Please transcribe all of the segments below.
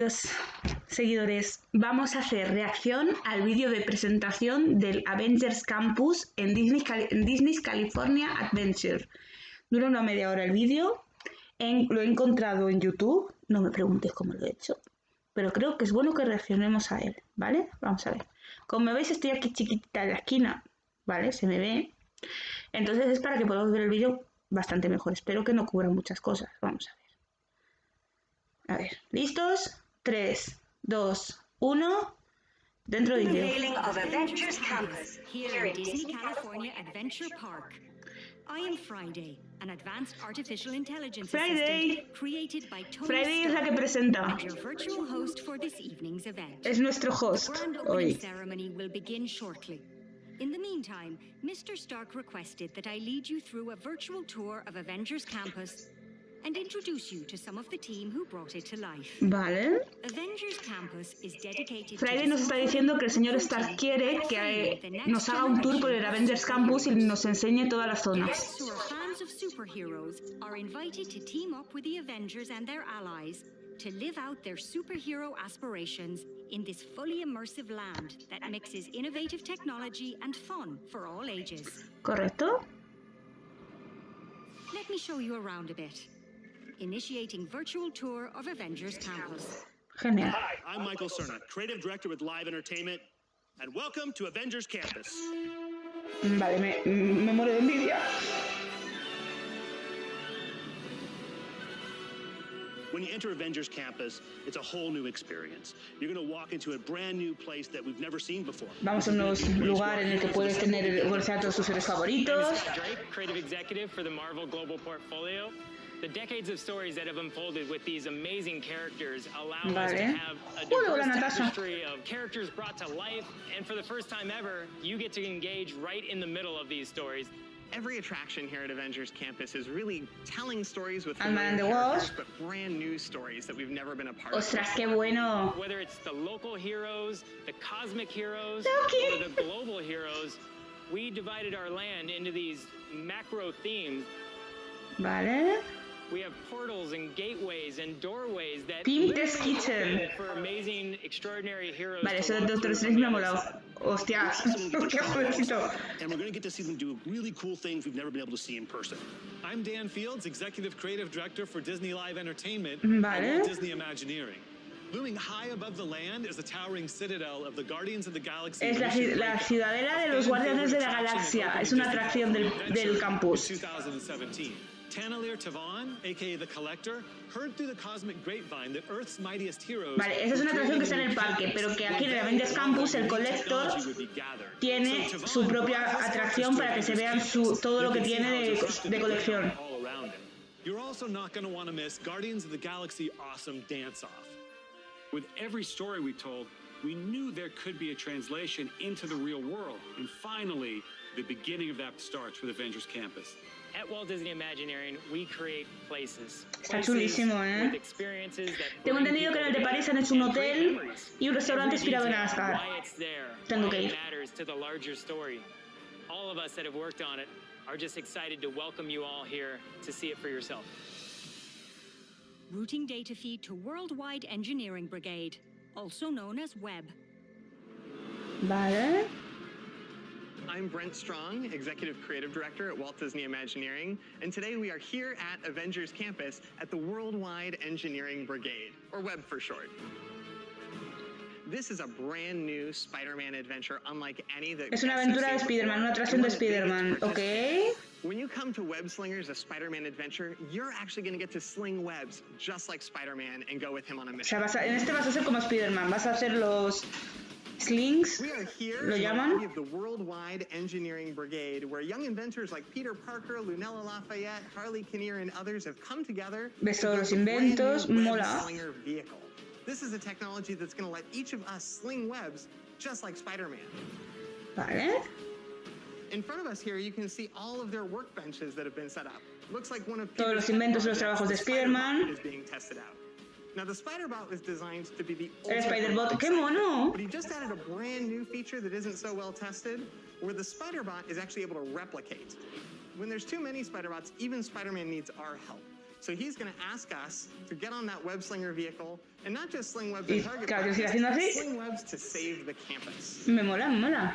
Los seguidores, vamos a hacer reacción al vídeo de presentación del Avengers Campus en Disney's California Adventure. Dura una media hora el vídeo, lo he encontrado en YouTube, no me preguntes cómo lo he hecho, pero creo que es bueno que reaccionemos a él, ¿vale? Vamos a ver. Como me veis, estoy aquí chiquitita en la esquina, ¿vale? Se me ve. Entonces es para que podamos ver el vídeo bastante mejor. Espero que no cubra muchas cosas. Vamos a ver. A ver, ¿listos? 3, 2, 1. Dentro del vídeo. Unveiling of Avengers Campus here at Disney California Adventure Park. I am Friday, an advanced artificial intelligence assistant created by Todos. Friday es la que presenta. And your virtual host for this evening's event. Es nuestro host The grand opening ceremony will begin shortly. In the meantime, Mr. Stark requested that I lead you through a virtual tour of Avengers Campus and introduce you to some of the team who brought it to life. Vale. Avengers Campus is dedicated Friday nos está diciendo que el señor Stark quiere que nos haga un tour por el Avengers Campus y nos enseñe todas las zonas. Guests who are fans of superheroes are invited to team up with the Avengers and their allies to live out their superhero aspirations in this fully immersive land that mixes innovative technology and fun for all ages. ¿Correcto? Let me show you around a bit. Initiating virtual tour of Avengers Campus. Genial. Hi, I'm Michael Cerna, Creative Director with Live Entertainment, and welcome to Avengers Campus. Vale, me muero de envidia. When you enter Avengers Campus, it's a whole new experience. You're going to walk into a brand new place that we've never seen before. Vamos a un lugar en el que puedes conocer a todos tus seres favoritos. Drake, Creative Executive for the Marvel Global Portfolio. The decades of stories that have unfolded with these amazing characters allow us to have a diverse tapestry of characters brought to life, and for the first time ever, you get to engage right in the middle of these stories. Every attraction here at Avengers Campus is really telling stories with Ant-Man familiar and the characters, Wasp. but brand new stories that we've never been a part Ostras, of. qué bueno. Whether it's the local heroes, the cosmic heroes, Loki. or the global heroes, we divided our land into these macro themes. Vale. We have portals and gateways and doorways that Pinter's Kitchen. for amazing, extraordinary heroes. Vale, eso de Doctor Strange me ha molado. Hostias, qué jovencito. And we're going to get to see them do really cool things we've never been able to see in person. I'm Dan Fields, Executive Creative Director for Disney Live Entertainment Vale. and Walt Disney Imagineering. Looming high above the land is the towering citadel of the Guardians of the Galaxy. Es la ciudadela de los Guardianes de la Galaxia. Es una atracción del campus. 2017. Taneleer Tavon, aka the Collector, heard through the cosmic grapevine that Earth's mightiest heroes. Vale, esa es una atracción que está en el parque, pero que aquí en el Avengers Campus el Collector tiene su propia atracción para que se vean todo lo que tiene de colección. You're also not going to want to miss Guardians of the Galaxy Awesome Dance-Off. With every story we told, we knew there could be a translation into the real world. And finally, the beginning of that starts with Avengers Campus. At Walt Disney Imagineering, we create places. Está chulísimo, With experiences that Tengo entendido que en el de París han hecho un hotel y un restaurante inspirado en Asgard. Why it's there, Tengo que why ir. it matters to the larger story. All of us that have worked on it are just excited to welcome you all here to see it for yourself. Routing data feed to Worldwide Engineering Brigade, also known as WEB. Vale. I'm Brent Strong, Executive Creative Director at Walt Disney Imagineering, and today we are here at Avengers Campus at the Worldwide Engineering Brigade, or WEB for short. This is a brand new Spider-Man adventure unlike any that Es una aventura de Spider-Man, una atracción de Spider-Man, ¿ok? When you come to Web Slingers, a Spider-Man adventure, you're actually going to get to sling webs just like Spider-Man and go with him on a O mission. sea, en este vas a ser como Spider-Man, vas a hacer los slings, We are here lo in the llaman. lobby of the Worldwide Engineering Brigade, where young inventors like Peter Parker, Lunella Lafayette, Harley Kinnear, and others have come together Ves to todos los build a brand inventos, new mola. web slinger vehicle. This is a technology that's going to let each of us sling webs just like Spider-Man. Vale. In front of us here, you can see all of their workbenches that have been set up. Looks like one of Todos los Peter's inventos y los projects, trabajos de the Spider-Bot, Spider-Man. is being tested out. Now, the Spider-Bot was designed to be the El ultimate Spider-Bot, robot qué site, mono. but he just added a brand new feature that isn't so well tested, where the Spider-Bot is actually able to replicate. When there's too many Spider-Bots, even Spider-Man needs our help. So he's going to ask us to get on that web slinger vehicle and not just sling webs Y and target claro, practice, haciendo así. sling webs to save the campus. Me mola, me mola.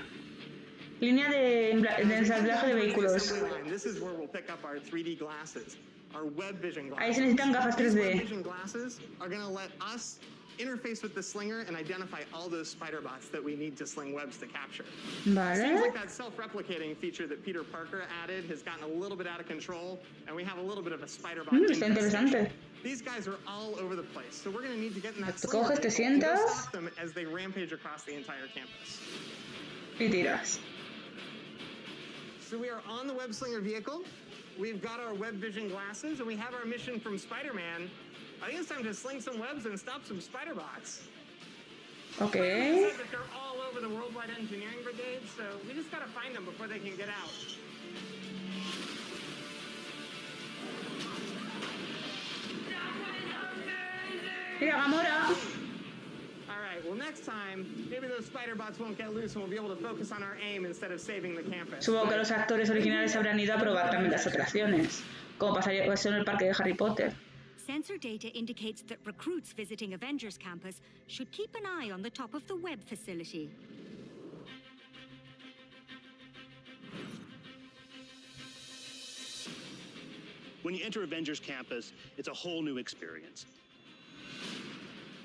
Línea de ensamblaje de vehículos. This is where we'll pick up our 3D glasses, our web vision glasses. Ahí se necesitan gafas These 3D. web vision glasses are going to let us interface with the slinger and identify all those spider bots that we need to sling webs to capture. Vale. Seems like that self-replicating feature that Peter Parker added has gotten a little bit out of control, and we have a little bit of a spider bot. Está interesante. These guys are all over the place, so we're going to need to get in that Te slinger coges, te vehicle and go sientas. stop them as they rampage across the entire campus. Y tiras. So we are on the web slinger vehicle. We've got our web vision glasses, and we have our mission from Spider-Man. I think it's time to sling some webs and stop some spider bots. Okay. Said that they're all over the Worldwide Engineering Brigade, so we just gotta find them before they can get out. Mira, Gamora. All right, well next time, maybe those spider bots won't get loose and we'll be able to focus on our aim instead of saving the campus. Supongo que los actores originales habrán ido a probar también las atracciones, como pasaría eso en el parque de Harry Potter. Sensor data indicates that recruits visiting Avengers Campus should keep an eye on the top of the web facility. When you enter Avengers Campus, it's a whole new experience.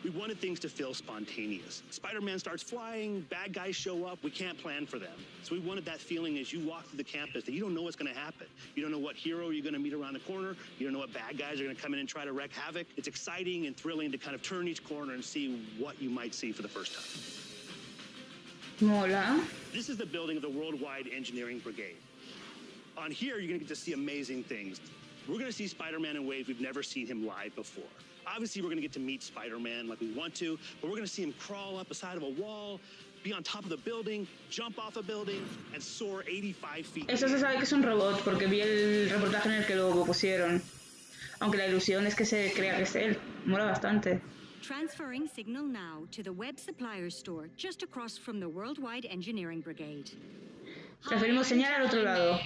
We wanted things to feel spontaneous. Spider-Man starts flying, bad guys show up, we can't plan for them. So we wanted that feeling as you walk through the campus that you don't know what's gonna happen. You don't know what hero you're gonna meet around the corner. You don't know what bad guys are gonna come in and try to wreak havoc. It's exciting and thrilling to kind of turn each corner and see what you might see for the first time. Mola. This is the building of the Worldwide Engineering Brigade. On here, you're gonna get to see amazing things. We're gonna see Spider-Man in ways we've never seen him live before. Obviously, we're gonna get to meet Spider-Man like we want to, but we're gonna see him crawl up the side of a wall, be on top of the building, jump off a building, and soar 85 feet. Eso se sabe que es un robot, porque vi el reportaje en el que lo pusieron. Aunque la ilusión es que se crea que es él. Mola bastante. Transferring signal now to the Web Suppliers store just across from the Worldwide Engineering Brigade. Transferimos señal al otro lado,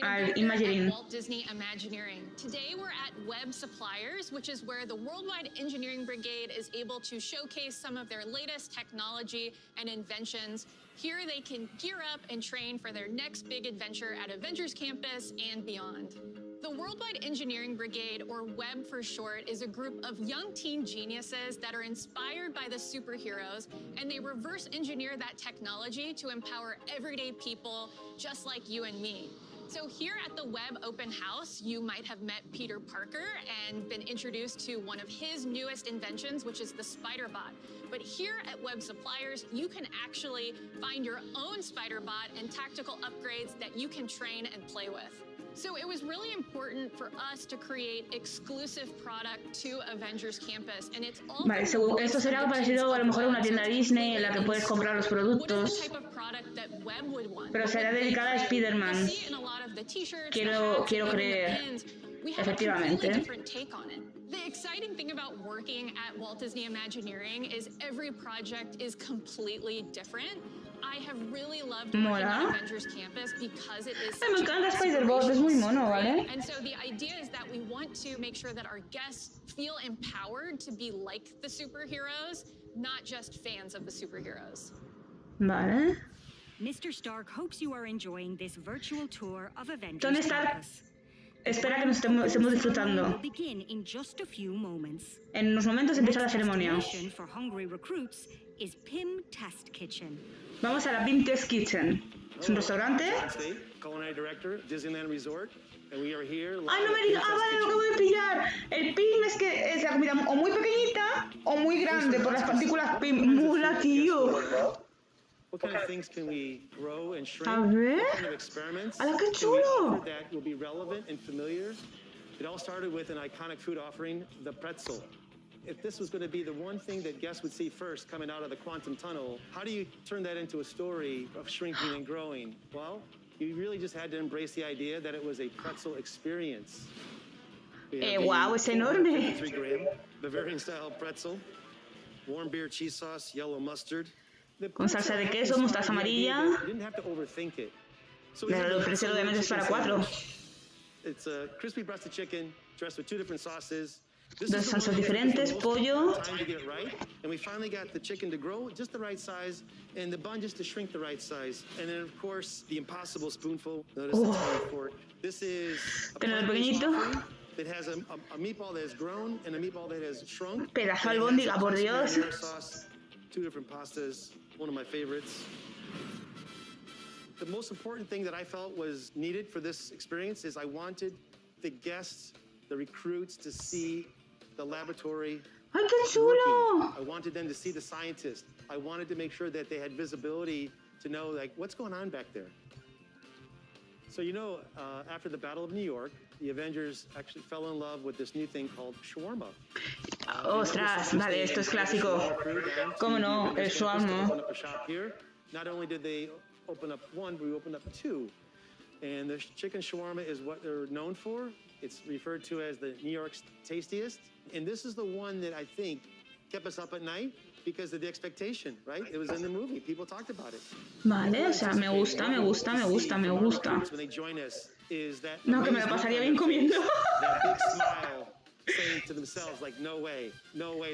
al Imagineering. Walt Disney Imagineering. Today we're at Web Suppliers, which is where the Worldwide Engineering Brigade is able to showcase some of their latest technology and inventions. Here they can gear up and train for their next big adventure at Avengers Campus and beyond. The Worldwide Engineering Brigade, or WEB for short, is a group of young teen geniuses that are inspired by the superheroes, and they reverse engineer that technology to empower everyday people just like you and me. So here at the Web Open House, you might have met Peter Parker and been introduced to one of his newest inventions, which is the Spider-Bot. But here at Web Suppliers, you can actually find your own Spider-Bot and tactical upgrades that you can train and play with. So it was really important for us to create exclusive product to Avengers Campus, and it's all. Vale, esto será parecido a lo mejor a una tienda Disney en la que puedes comprar los productos, pero será dedicada a Spider-Man. Quiero creer, efectivamente. The exciting thing about working at Walt Disney Imagineering is every project is completely different. I have really loved working at Avengers Campus because it is me encanta Spider-Bot, es muy mono, ¿vale? And so the idea is that we want to make sure that our guests feel empowered to be like the superheroes, not just fans of the superheroes. Vale. Mr. Stark hopes you are enjoying this virtual tour of Avengers Tony Stark Campus. espera que nos estemos disfrutando. En unos momentos empieza la ceremonia. Vamos a la PIM Test Kitchen. Es un restaurante. Ay, no me digas. Ah, vale, lo acabo de pillar. El PIM es que es la comida o muy pequeñita o muy grande por las partículas PIM. Mula, tío. What kind of things can we grow and shrink? A ver. What kind of experiments ¡Hala, qué chulo! that will be relevant and familiar? It all started with an iconic food offering, the pretzel. If this was going to be the one thing that guests would see first coming out of the quantum tunnel, how do you turn that into a story of shrinking and growing? Well, you really just had to embrace the idea that it was a pretzel experience. Wow, es enorme. 3 gram Bavarian style pretzel, warm beer cheese sauce, yellow mustard. Con salsa de queso, mostaza amarilla. Pero el precio obviamente es para 4. It's a crispy breast of chicken, dressed with 2 different sauces. Dos salsas diferentes, pollo. And we finally got the chicken to grow just the right size and the bun just to shrink the right size. And then, of course, the impossible spoonful. Notice the tiny fork. This is a that has a meatball that has grown and a meatball that has shrunk. Pedazo albóndiga, por Dios. Sauce, 2 different pastas, one of my favorites. The most important thing that I felt was needed for this experience is I wanted the guests, the recruits, to see the laboratory. ¡Ay, qué chulo! I wanted them to see the scientists. I wanted to make sure that they had visibility to know, like, what's going on back there. So, you know, after the Battle of New York, the Avengers actually fell in love with this new thing called shawarma. Ostras, vale, esto es clásico. ¿Cómo no? El shawarma. Not only did they open up 1, but we opened up 2. And the chicken shawarma is what they're known for. It's referred to as the New York's tastiest. And this is the one that I think kept us up at night because of the expectation, right? It was in the movie. People talked about it. Vale, o sea, me gusta. When they join us, is that no, que me lo pasaría bien comiendo. That big smile saying to themselves, like, no way,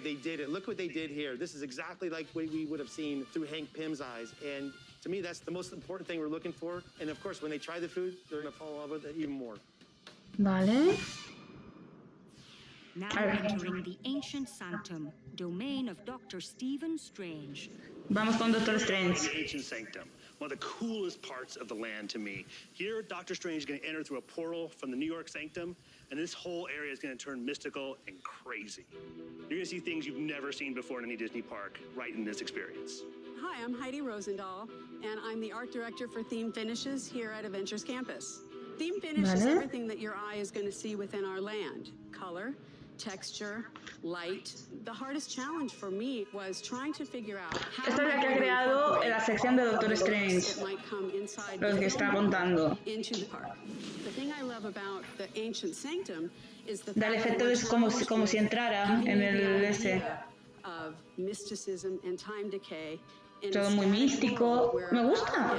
they did it. Look what they did here. This is exactly like what we would have seen through Hank Pym's eyes. And to me, that's the most important thing we're looking for. And of course, when they try the food, they're going to fall in love with it even more. Vale. Now entering the ancient sanctum, domain of Dr. Stephen Strange. Vamos con Doctor Strange. The ancient sanctum, one of the coolest parts of the land to me. Here, Dr. Strange is going to enter through a portal from the New York sanctum, and this whole area is going to turn mystical and crazy. You're going to see things you've never seen before in any Disney park right in this experience. Hi, I'm Heidi Rosendahl, and I'm the art director for Theme Finishes here at Avengers Campus. Theme Finish is everything that your eye is going to see within our land. Color, texture, light. The hardest challenge for me was trying to figure out how esta es la que ha creado en la sección de Doctor Strange, lo que está contando. The thing I love about the ancient sanctum is the da el efecto es como si entrara en el ese. Of mysticism and time decay. Todo muy místico. Me gusta.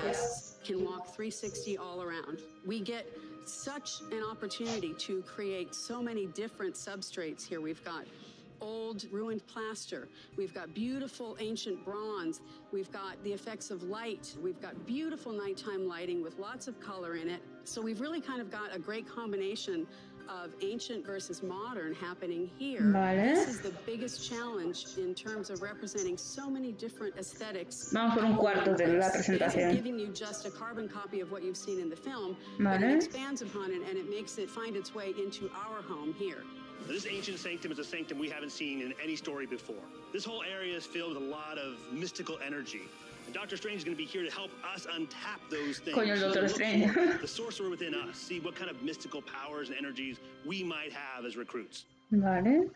Can walk 360 all around. We get such an opportunity to create so many different substrates here. We've got old ruined plaster. We've got beautiful ancient bronze. We've got the effects of light. We've got beautiful nighttime lighting with lots of color in it. So we've really kind of got a great combination of ancient versus modern happening here. Vale. This is the biggest challenge in terms of representing so many different aesthetics. Vamos por un cuarto de la presentación. Giving you just a carbon copy of what you've seen in the film, but it expands upon it and it makes it find its way into our home here. This ancient sanctum is a sanctum we haven't seen in any story before. This whole area is filled with a lot of mystical energy. And Dr. Strange is going to be here to help us untap those things. Coño, el Doctor Strange. The sorcerer within us, see what kind of mystical powers and energies we might have as recruits. Vale.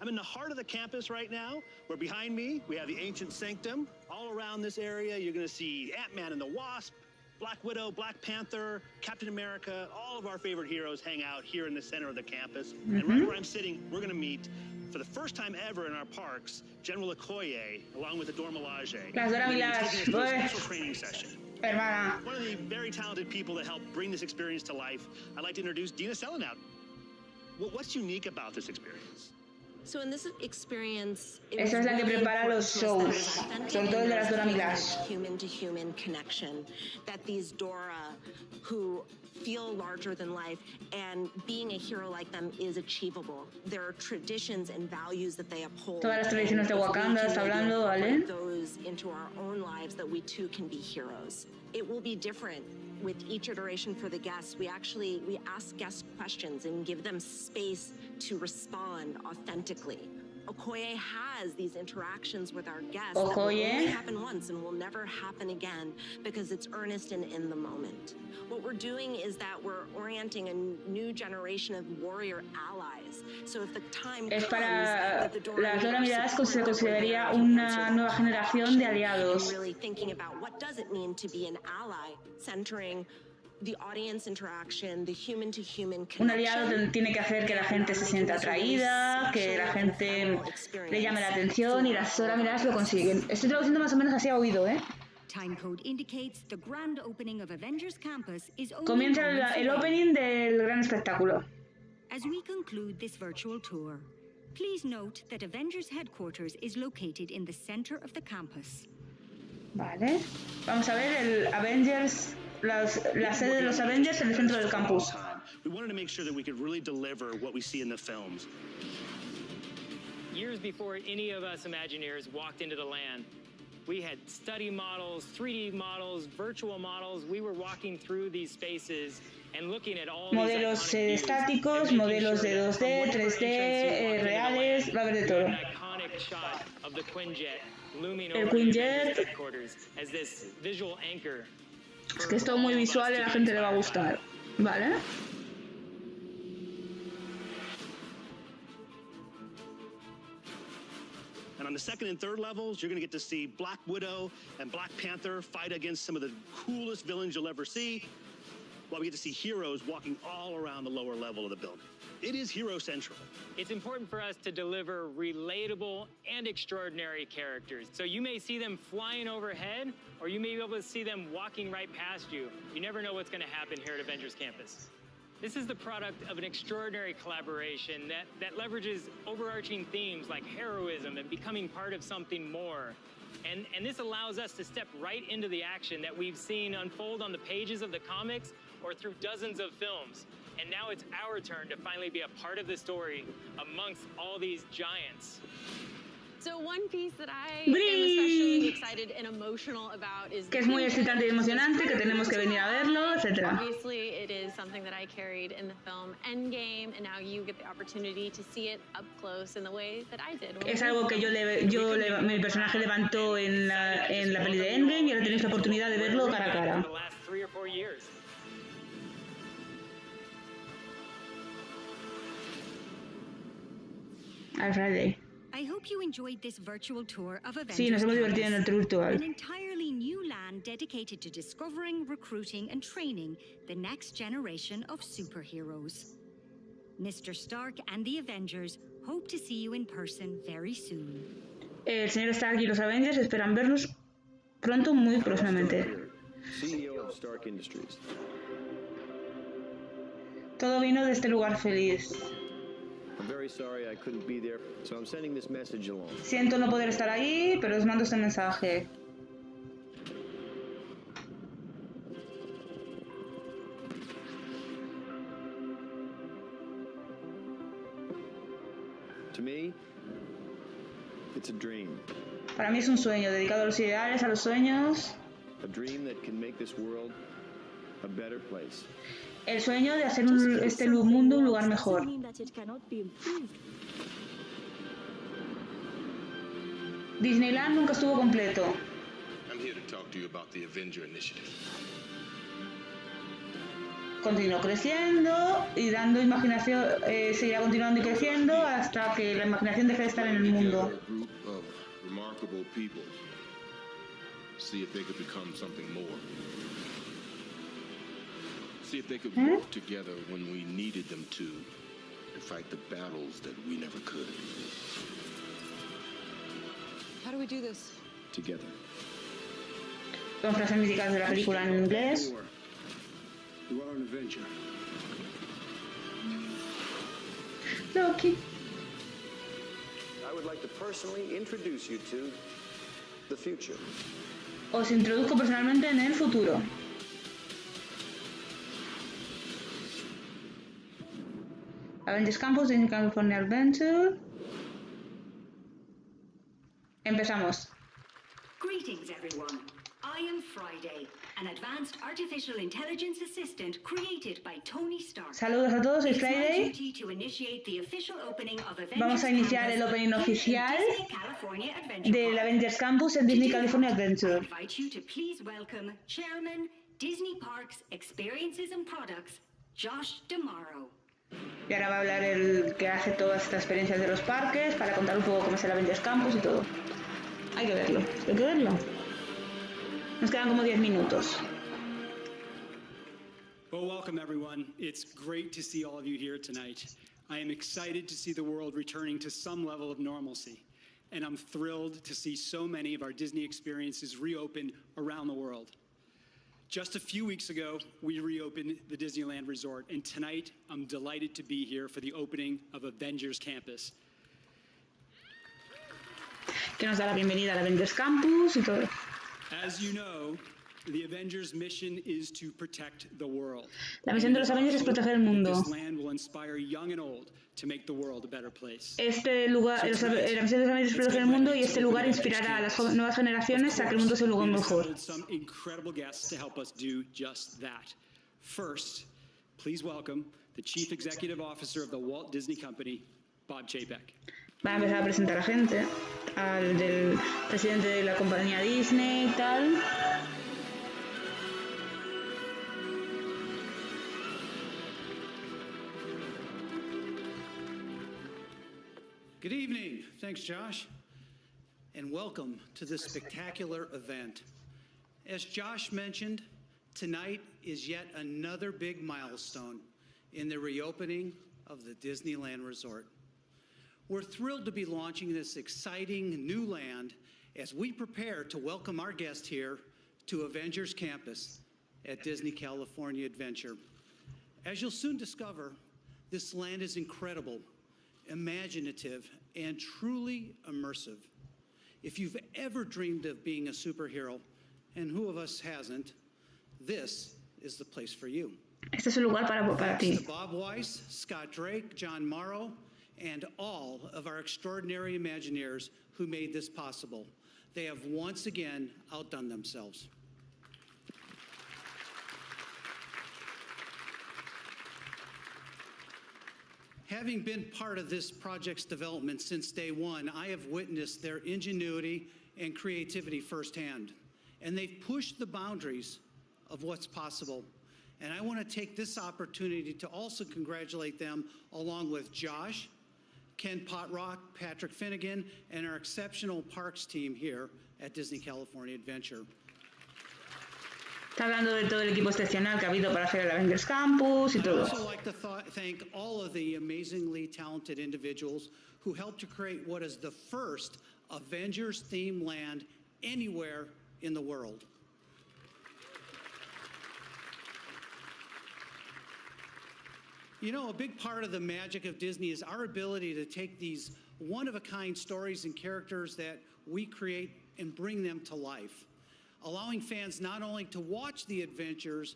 I'm in the heart of the campus right now, where behind me we have the ancient sanctum. All around this area, you're going to see Ant-Man and the Wasp, Black Widow, Black Panther, Captain America, all of our favorite heroes hang out here in the center of the campus. And right where I'm sitting, we're going to meet, for the first time ever in our parks, General Okoye, along with the Dora Milaje. Las Dora Milaje, a special training session. Hermana. One of the very talented people that helped bring this experience to life, I'd like to introduce Dina Selenout. What's unique about this experience? So in this experience, esa es la que prepara los shows, sobre todo el de las Dora Milaje. Human-to-human connection that these Dora, who feel larger than life, and being a hero like them is achievable. There are traditions and values that they uphold. Todas las tradiciones de Wakanda está hablando, ¿vale? Those into our own lives that we too can be heroes. It will be different with each iteration for the guests. We ask guests questions and give them space to respond authentically. Okoye has these interactions with our guests that will only happen once and will never happen again because it's earnest and in the moment. What we're doing is that we're orienting a new generation of warrior allies. So if the time es para that the las Dora Milaje se consideraría una nueva generación de aliados. Really thinking about what does it mean to be an ally, centering the audience interaction, the human-to-human connection. Un aliado tiene que hacer que la gente se sienta atraída, que la gente le llame la atención y las Dora Milaje lo consiguen. Estoy traduciendo más o menos así a oído, ¿eh? Time code indicates the grand opening of Avengers Campus is Comienza el opening del gran espectáculo. as we conclude this virtual tour. Please note that Avengers headquarters is located in the center of the campus. Vale. Vamos a ver el Avengers, la sede de los Avengers en el centro del campus. We wanted to make sure that we could really deliver what we see in the films. Years before any of us Imagineers walked into the land, we had study models, 3D models, virtual models. We were walking through these spaces and looking at all modelos estáticos, modelos de 2D, 3D, reales, va a haber de todo. El Quinjet. Es que es todo muy visual y a la gente le va a gustar. Vale. And on the second and third levels, you're going to get to see Black Widow and Black Panther fight against some of the coolest villains you'll ever see, while we get to see heroes walking all around the lower level of the building. It is hero central. It's important for us to deliver relatable and extraordinary characters. So you may see them flying overhead, or you may be able to see them walking right past you. You never know what's going to happen here at Avengers Campus. This is the product of an extraordinary collaboration that leverages overarching themes like heroism and becoming part of something more. And this allows us to step right into the action that we've seen unfold on the pages of the comics or through dozens of films. And now it's our turn to finally be a part of the story amongst all these giants. So one piece that I am especially excited and emotional about is que es muy excitante y emocionante, que tenemos que venir a verlo, etc. Obviously, it is something that I carried in the film Endgame, and now you get the opportunity to see it up close in the way that I did. Es algo que mi personaje levantó en la peli de Endgame y ahora tenéis la oportunidad de verlo cara a cara. Al Friday. I hope you enjoyed this virtual tour of Avengers. Sí, nos hemos divertido en el tour virtual. An entirely new land dedicated to discovering, recruiting, and training the next generation of superheroes. Mr. Stark and the Avengers hope to see you in person very soon. El señor Stark y los Avengers esperan vernos pronto, muy próximamente. CEO of Stark Industries. Todo vino de este lugar feliz. I'm very sorry I couldn't be there, so I'm sending this message along. Siento no poder estar ahí, pero os mando este mensaje. To me, it's a dream. Para mí es un sueño, dedicado a los ideales, a los sueños. A dream that can make this world a better place. El sueño de hacer este mundo un lugar mejor. Disneyland nunca estuvo completo. Continuó creciendo y dando imaginación, seguirá continuando y creciendo hasta que la imaginación deje de estar en el mundo. See if they could work together when we needed them to fight the battles that we never could. How do we do this? Together. Con frases míticas de la película en inglés. You are an Avenger. Loki. I would like to personally introduce you to the future. Os introduzco personalmente en el futuro. Avengers Campus in California Adventure. Empezamos. Greetings, everyone. I am Friday, an advanced artificial intelligence assistant created by Tony Stark. Saludos a todos, soy Friday. Vamos a iniciar el opening oficial del Avengers Campus en Disney California Adventure. I invite you to please welcome Chairman, Disney Parks, Experiences and Products, Josh DeMauro. Y ahora va a hablar el que hace todas estas experiencias de los parques para contar un poco cómo es el Avengers Campus y todo. Hay que verlo, hay que verlo. Nos quedan como 10 minutos. Well, welcome everyone. It's great to see all of you here tonight. I am excited to see the world returning to some level of normalcy. And I'm thrilled to see so many of our Disney experiences reopen around the world. Just a few weeks ago, we reopened the Disneyland Resort, and tonight I'm delighted to be here for the opening of Avengers Campus. Que nos da la bienvenida al Avengers Campus y todo. As you know, the Avengers mission is to protect the world. La misión de los Avengers es proteger el mundo. This land will inspire young and old to make the world a better place. Este lugar, la misión de los Avengers es proteger el mundo y este lugar inspirará a las nuevas generaciones a que el mundo sea un lugar mejor. Some incredible guests to help us do just that. First, please welcome the Chief Executive Officer of the Walt Disney Company, Bob Chapek. Va a empezar a presentar a gente, al del presidente de la compañía Disney y tal. Good evening. Thanks, Josh. And welcome to this spectacular event. As Josh mentioned, tonight is yet another big milestone in the reopening of the Disneyland Resort. We're thrilled to be launching this exciting new land as we prepare to welcome our guest here to Avengers Campus at Disney California Adventure. As you'll soon discover, this land is incredible, imaginative, and truly immersive. If you've ever dreamed of being a superhero, and who of us hasn't, this is the place for you. Este es el lugar para ti. Thanks to Bob Weiss, Scott Drake, John Morrow, and all of our extraordinary Imagineers who made this possible. They have once again outdone themselves. Having been part of this project's development since day one, I have witnessed their ingenuity and creativity firsthand. And they've pushed the boundaries of what's possible. And I want to take this opportunity to also congratulate them along with Josh, Ken Potrock, Patrick Finnegan, and our exceptional parks team here at Disney California Adventure. Está hablando de todo el equipo excepcional que ha habido para hacer el Avengers Campus y todo. I'd also like to thank all of the amazingly talented individuals who helped to create what is the first Avengers-themed land anywhere in the world. You know, a big part of the magic of Disney is our ability to take these one-of-a-kind stories and characters that we create and bring them to life, allowing fans not only to watch the adventures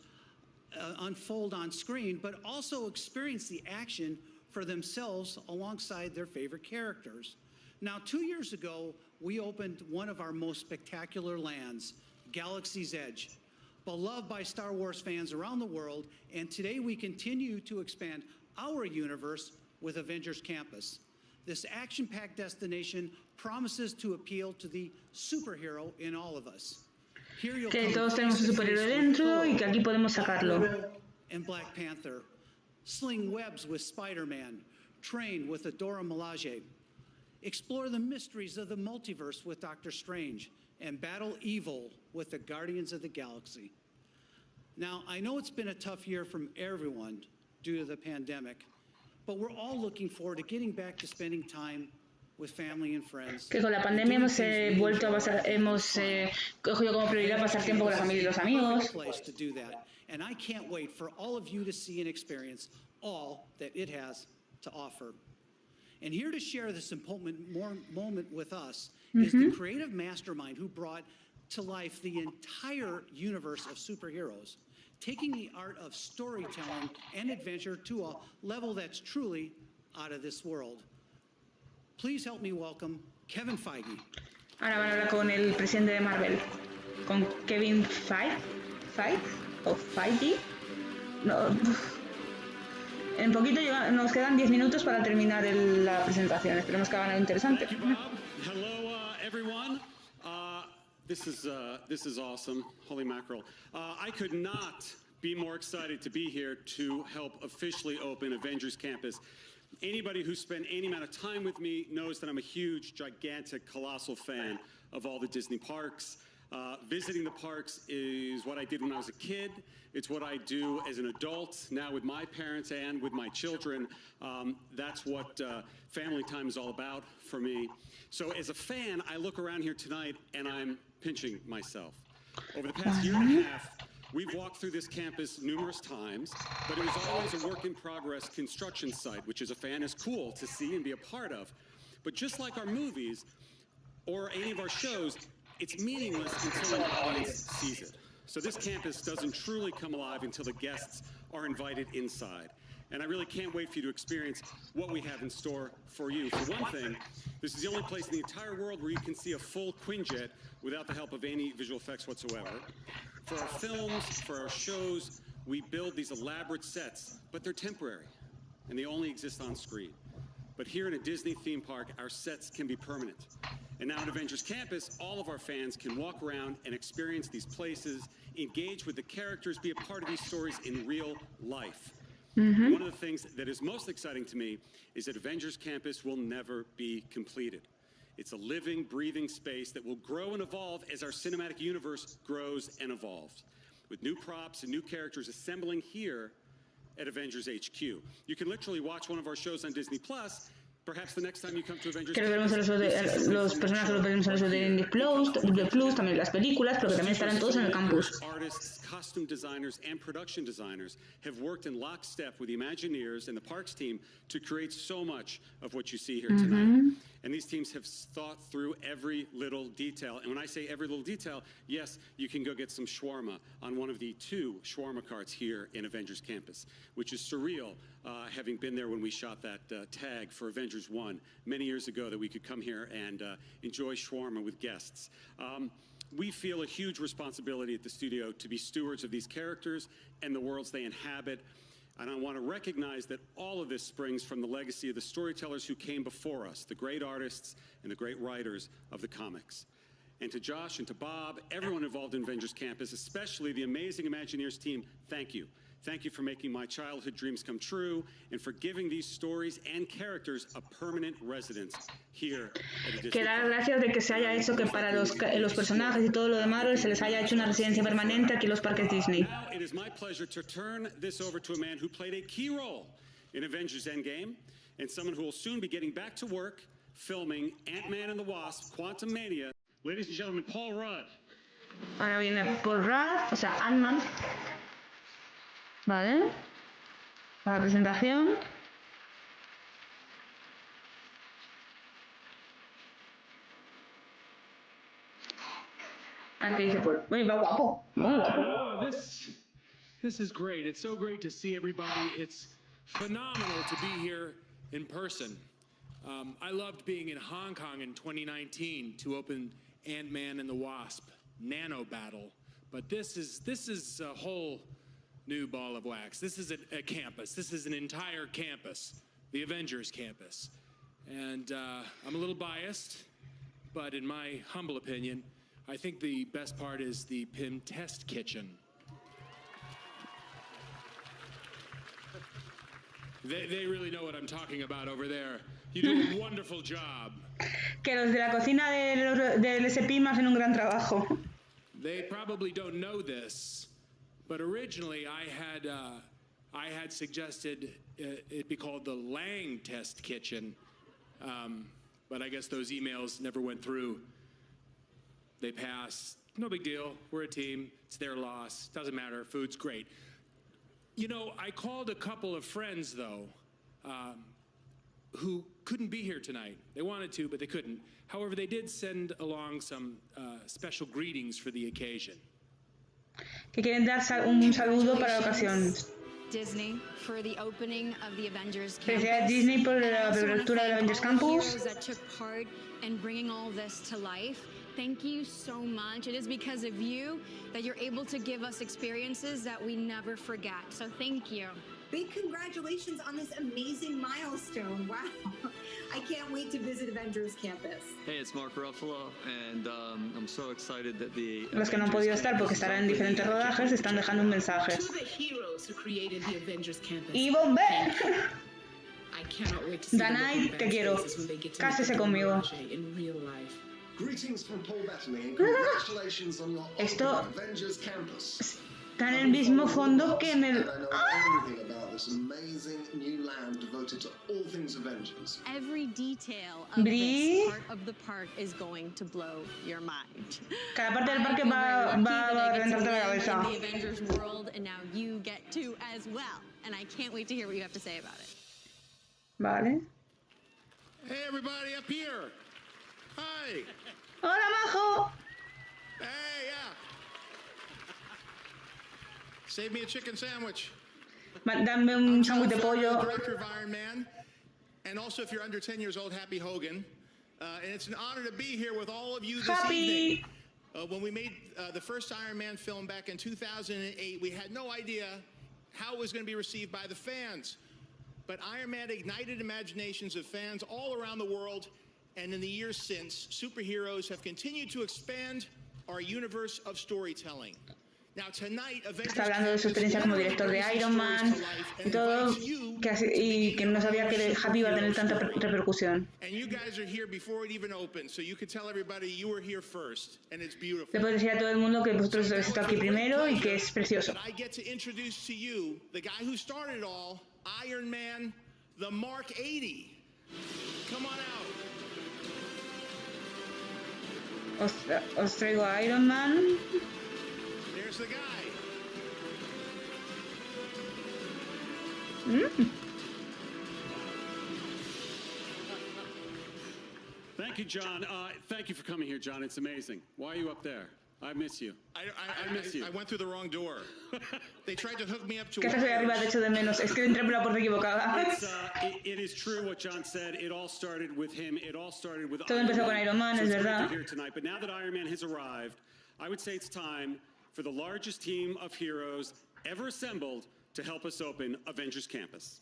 unfold on screen, but also experience the action for themselves alongside their favorite characters. Now, 2 years ago, we opened one of our most spectacular lands, Galaxy's Edge, beloved by Star Wars fans around the world, and today we continue to expand our universe with Avengers Campus. This action-packed destination promises to appeal to the superhero in all of us. Que todos tenemos un superhéroe dentro y que aquí podemos sacarlo. And Black Panther, sling webs with Spider-Man, train with Adora Milaje, explore the mysteries of the multiverse with Doctor Strange, and battle evil with the Guardians of the Galaxy. Now, I know it's been a tough year from everyone due to the pandemic, but we're all looking forward to getting back to spending time with family and friends. Que con la pandemia hemos vuelto a pasar, hemos cogido como prioridad pasar tiempo con la familia y los amigos. Place to do that, and I can't wait for all of you to see and experience all that it has to offer. And here to share this important moment with us is the creative mastermind who brought to life the entire universe of superheroes, taking the art of storytelling and adventure to a level that's truly out of this world. Please help me welcome Kevin Feige. Ahora van a hablar con el presidente de Marvel, con Kevin Feige o Feige. No. En poquito nos quedan 10 minutos para terminar la presentación. Esperemos que hagan algo interesante. Hello, everyone. This is awesome. Holy mackerel. I could not be more excited to be here to help officially open Avengers Campus. Anybody who's spent any amount of time with me knows that I'm a huge, gigantic, colossal fan of all the Disney parks. Visiting the parks is what I did when I was a kid. It's what I do as an adult, now with my parents and with my children. That's what family time is all about for me. So as a fan, I look around here tonight and I'm pinching myself. Over the past year and a half, We've walked through this campus numerous times, but it was always a work-in-progress construction site, which as a fan is cool to see and be a part of. But just like our movies or any of our shows, it's meaningless until an audience sees it. So this campus doesn't truly come alive until the guests are invited inside. And I really can't wait for you to experience what we have in store for you. For one thing, this is the only place in the entire world where you can see a full Quinjet without the help of any visual effects whatsoever. For our films, for our shows, we build these elaborate sets, but they're temporary, and they only exist on screen. But here in a Disney theme park, our sets can be permanent. And now at Avengers Campus, all of our fans can walk around and experience these places, engage with the characters, be a part of these stories in real life. One of the things that is most exciting to me is that Avengers Campus will never be completed. It's a living, breathing space that will grow and evolve as our cinematic universe grows and evolves, with new props and new characters assembling here at Avengers HQ. You can literally watch one of our shows on Disney Plus. Perhaps the next time you come to Avengers que veremos los personajes los veremos en los de Disney Plus, también las películas, pero que también estarán todos en el campus. Artists, costume designers, and production designers have worked in lockstep with the Imagineers and the parks team to create so much of what you see here tonight. And these teams have thought through every little detail. And when I say every little detail, yes, you can go get some shawarma on one of the 2 shawarma carts here in Avengers Campus, which is surreal, having been there when we shot that tag for Avengers 1 many years ago, that we could come here and enjoy shawarma with guests. We feel a huge responsibility at the studio to be stewards of these characters and the worlds they inhabit. And I want to recognize that all of this springs from the legacy of the storytellers who came before us, the great artists and the great writers of the comics. And to Josh and to Bob, everyone involved in Avengers Campus, especially the amazing Imagineers team, thank you. Thank you for making my childhood dreams come true and for giving these stories and characters a permanent residence here at Disney. Que dar gracias de que se haya hecho que para los personajes y todo lo de Marvel se les haya hecho una residencia permanente aquí en los parques Disney. Now it is my pleasure to turn this over to a man who played a key role in Avengers Endgame and someone who will soon be getting back to work filming Ant-Man and the Wasp: Quantumania. Ladies and gentlemen, Paul Rudd. Ahora viene Paul Rudd, o sea, Ant-Man. Vale. Para la presentación. Aquí dice Paul. Muy guapo. Muy guapo. This is great. It's so great to see everybody. It's phenomenal to be here in person. I loved being in Hong Kong in 2019 to open Ant-Man and the Wasp Nano Battle, but this is a whole new ball of wax. This is a campus. This is an entire campus, the Avengers campus. And I'm a little biased, but in my humble opinion, I think the best part is the PIM test kitchen. They really know what I'm talking about over there. You do a wonderful job. Que los de la cocina del SPIM hacen un gran trabajo. They probably don't know this, but originally I had suggested it be called the Lang Test Kitchen, but I guess those emails never went through. They passed. No big deal. We're a team. It's their loss. Doesn't matter. Food's great. You know, I called a couple of friends, though, who couldn't be here tonight. They wanted to, but they couldn't. However, they did send along some special greetings for the occasion. Que quieren dar un saludo para la ocasión. Disney for the opening of the Avengers Campus. Felicidades Disney por la apertura del Avengers Campus. That took part in bringing all this to life. Thank you so much. It is because of you that you're able to give us experiences that we never forget. So thank you. Big congratulations on this amazing milestone. Wow. I can't wait to visit Avengers Campus. Hey, it's Mark Ruffalo, and I'm so excited that the Los que no han podido estar porque estarán en diferentes rodajes están dejando un mensaje. To the heroes who created the Avengers Campus. Y Bombe. I cannot wait to see Danai, te quiero. Cásese conmigo. In real life. Greetings from Paul Bettany and congratulations on your opening Avengers Campus. Está en el mismo fondo que en el... Every detail of this part of the park is going to blow your mind. Cada parte del parque va a reventarte la cabeza. In the Avengers world, and now you get to as well. And I can't wait to hear what you have to say about it. Vale. Hey, everybody up here. Hi. Hola, Majo. Hey, yeah. Save me a chicken sandwich. Dame un sándwich de pollo. Director of Iron Man. And also, if you're under 10 years old, happy Hogan. And it's an honor to be here with all of you this evening. When we made the first Iron Man film back in 2008, we had no idea how it was going to be received by the fans. But Iron Man ignited imaginations of fans all around the world. And in the years since, superheroes have continued to expand our universe of storytelling. Está hablando de su experiencia como director de Iron Man y todo, y que no sabía que Happy iba a tener tanta repercusión. Le puedes decir a todo el mundo que vosotros habéis estado aquí primero y que es precioso. Iron Man, the Mark 80. Come on out. Os traigo a Iron Man. There's the guy. Thank you, John. Thank you for coming here, John. It's amazing. Why are you up there? I miss you. I miss you. I went through the wrong door. They tried to hook me up to. ¿Qué haces ahí arriba? De hecho de menos. Es que entré por la puerta equivocada. It is true what John said. It all started with him. It all started with. Todo empezó con Iron Man, es verdad. Here tonight, but now that Iron Man has arrived, I would say it's time for the largest team of heroes ever assembled to help us open Avengers Campus.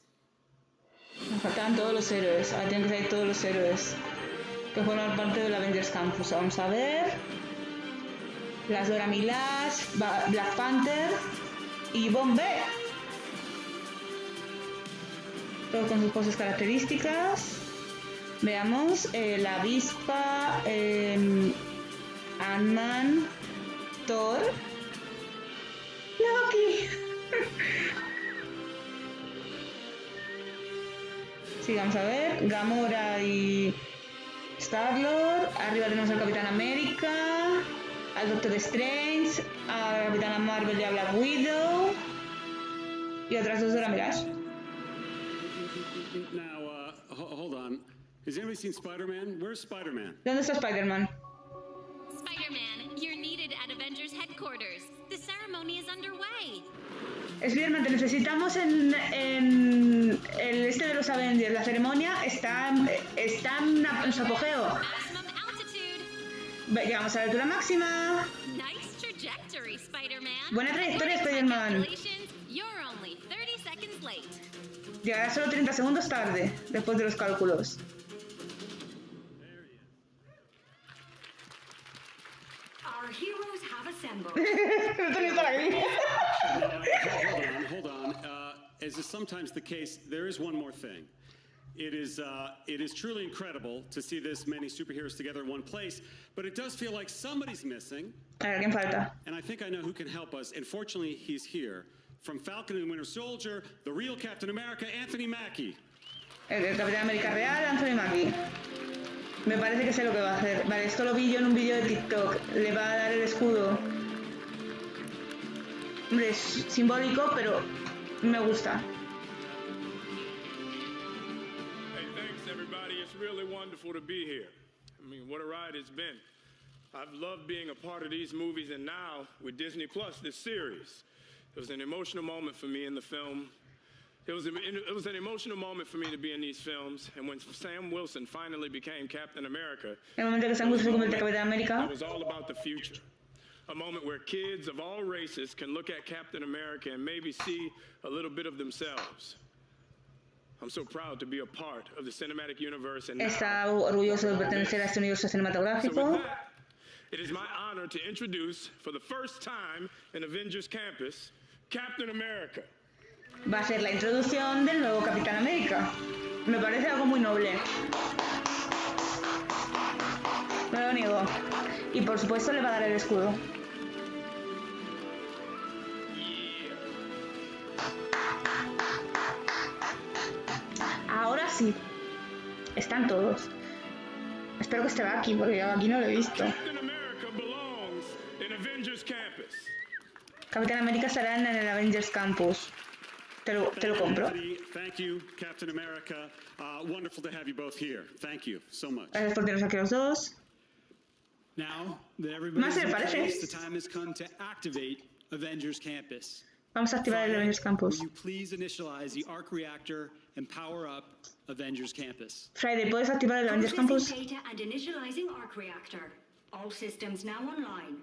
Nos faltaban todos los héroes. Ahora tienen que salir todos los héroes que forman parte del Avengers Campus. Vamos a ver. Las Dora Milaje, Black Panther y Bombay. Todos con sus poses características. Veamos la avispa, Ant-Man, Thor, Loki. Sí, vamos a ver. Gamora y Star-Lord. Arriba tenemos al Capitán América, al Doctor Strange, a la Capitana Marvel y a Black Widow y otras dos de la Milaje. Now, hold on. Has anybody seen Spider-Man? Where's Spider-Man? ¿Dónde está Spider-Man? Spider-Man, you're needed at Avengers headquarters. The ceremony is underway. Spider-Man, te necesitamos en el este de los Avengers. La ceremonia está en su apogeo. Llegamos a la altura máxima. Nice trajectory, Spider-Man. Buena trayectoria, Spider-Man. You're only 30 seconds late. Llegará solo 30 segundos tarde, después de los cálculos. Our heroes have assembled. Hold on. As is sometimes the case, there is one more thing. It is truly incredible to see this many superheroes together in one place, but it does feel like somebody's missing. ¿Quién falta? And I think I know who can help us, and fortunately he's here. From Falcon and Winter Soldier, the real Captain America, Anthony Mackie. El Capitán América real, Anthony Mackie. Me parece que sé lo que va a hacer. Vale, esto lo vi yo en un vídeo de TikTok. Le va a dar el escudo. Hombre, es simbólico, pero me gusta. Hey, thanks everybody. It's really wonderful to be here. I mean, what a ride it's been. I've loved being a part of these movies, and now with Disney Plus, this series. It was an emotional moment for me in the film. It was an emotional moment for me to be in these films, and when Sam Wilson finally became Captain America, el momento que Sam Wilson se convierte en Capitán América, it was all about the future. A moment where kids of all races can look at Captain America and maybe see a little bit of themselves. I'm so proud to be a part of the cinematic universe, and está orgulloso de pertenecer a este universo cinematográfico. So with that, it is my honor to introduce, for the first time in Avengers Campus, Captain America. Va a ser la introducción del nuevo Capitán América. Me parece algo muy noble. No lo niego. Y por supuesto le va a dar el escudo. sí. Están todos. Espero que esté aquí, porque yo aquí no lo he visto. Capitán América estará en el Avengers Campus. Te lo compro. Thank you, Captain America. Wonderful to have you both here. Thank you so much. Gracias por tenernos aquí los dos. Now that everybody's in place, the time has come to activate Avengers Campus. Vamos a activar el Avengers Campus. Will you please initialize the arc reactor and power up Avengers Campus? Friday, ¿puedes activar el Avengers Campus? Data and initializing arc reactor. All systems now online.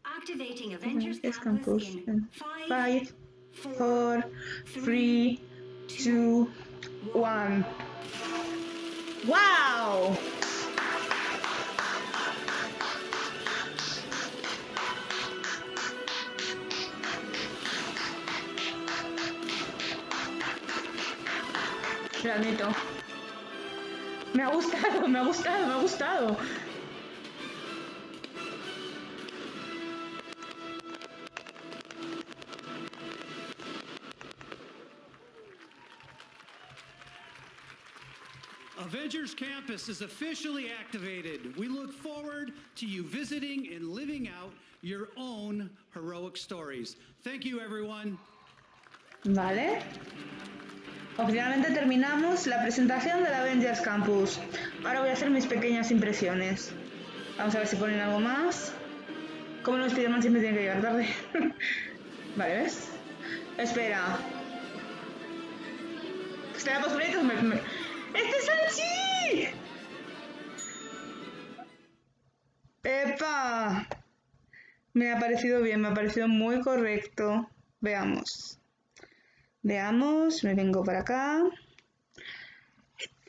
Activating Avengers Campus in 5, 4, 3, 2, 1. ¡Wow! Lo admito. Me ha gustado, me ha gustado, me ha gustado. Avengers Campus is officially activated. We look forward to you visiting and living out your own heroic stories. Thank you, everyone. Vale. Oficialmente terminamos la presentación del Avengers Campus. Ahora voy a hacer mis pequeñas impresiones. Vamos a ver si ponen algo más. Como no, Spider-Man siempre tiene que llegar tarde. Vale, ¿ves? Espera. Espera, pues créditos. ¡Este es Sanchi! ¡Epa! Me ha parecido bien, me ha parecido muy correcto. Veamos. Veamos, me vengo para acá.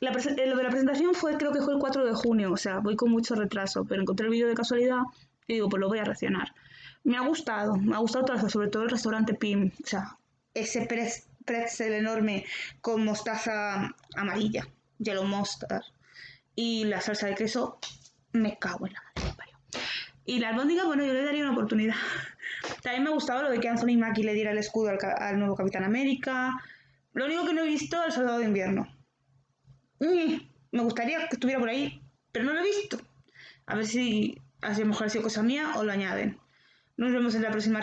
Lo de la presentación creo que fue el 4 de junio, o sea, voy con mucho retraso, pero encontré el vídeo de casualidad y digo, pues lo voy a reaccionar. Me ha gustado todo, sobre todo el restaurante Pim, o sea, ese pretzel enorme con mostaza amarilla, yellow mustard, y la salsa de queso, me cago en la madre. Y la albóndiga, bueno, yo le daría una oportunidad. También me gustaba lo de que Anthony Mackie le diera el escudo al nuevo Capitán América. Lo único que no he visto es el Soldado de Invierno. Me gustaría que estuviera por ahí, pero no lo he visto. A ver si a lo mejor ha sido cosa mía o lo añaden. Nos vemos en la próxima